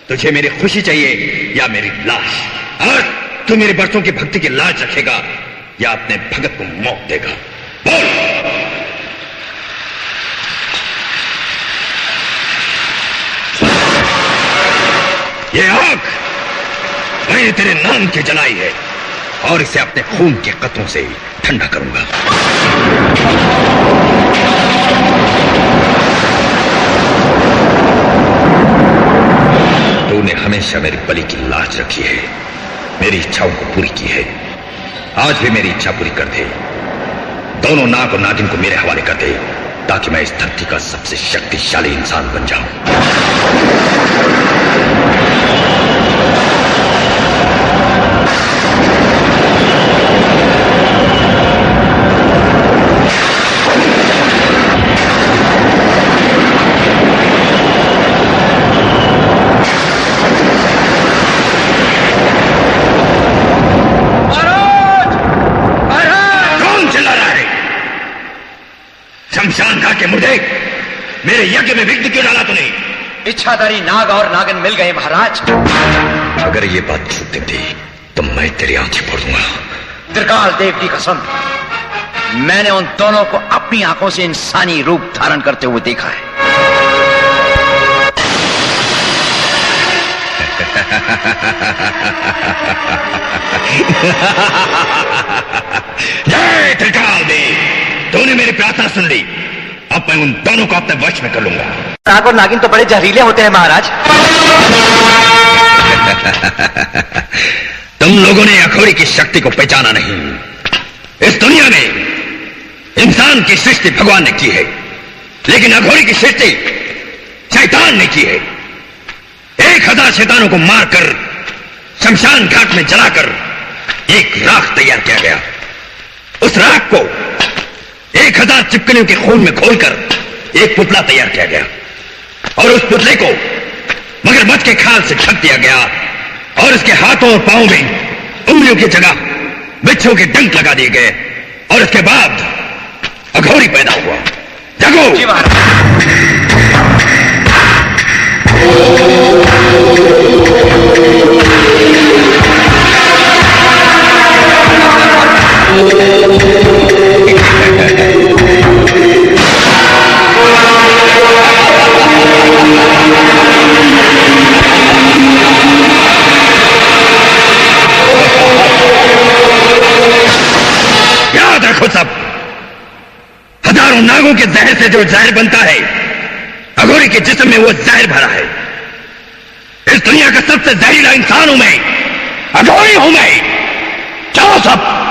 तुझे मेरी खुशी चाहिए या मेरी लाश? आज तू मेरे बरसों की भक्ति की लाज रखेगा या अपने भगत को मौत देगा? बोल। ये आग मैंने तेरे नाम की जलाई है और इसे अपने खून के कतरों से ठंडा करूंगा। तूने हमेशा मेरी बलि की लाज रखी है, मेरी इच्छाओं को पूरी की है। आज भी मेरी इच्छा पूरी कर दे। दोनों नाग और नागिन को मेरे हवाले कर दे ताकि मैं इस धरती का सबसे शक्तिशाली इंसान बन जाऊं। शमशान घाट के मुर्दे मेरे यज्ञ में विघ्न क्यों डाला तूने? इच्छाधारी नाग और नागिन मिल गए महाराज। अगर ये बात झूठ निकली तो मैं तेरी आंखें फोड़ दूंगा। त्रिकाल देव की कसम, मैंने उन दोनों को अपनी आंखों से इंसानी रूप धारण करते हुए देखा है। जय त्रिकाल देव, तूने मेरी प्रार्थना सुन ली। अब मैं उन दोनों को अपने वश में कर लूंगा। नाग और नागिन तो बड़े जहरीले होते हैं महाराज। तुम लोगों ने अघोरी की शक्ति को पहचाना नहीं। इस दुनिया में इंसान की सृष्टि भगवान ने की है, लेकिन अघोरी की सृष्टि शैतान ने की है। 1000 शैतानों को मारकर शमशान घाट में जलाकर एक राख तैयार किया गया। उस राख को 1000 चिपकलियों के खून में घोलकर एक पुतला तैयार किया गया और उस पुतले को मगरमच्छ के खाल से ढक दिया गया और उसके हाथों और पांवों में उंगलियों की जगह बिच्छू के डंक लगा दिए गए और उसके बाद अघोरी पैदा हुआ। जगो। जी महाराज। याद रखो सब, हजारों नागों के जहर से जो जहर बनता है, अघोरी के जिस्म में वो जहर भरा है। इस दुनिया का सबसे जहरीला इंसान हूं मैं, अघोरी हूं मैं। चलो सब।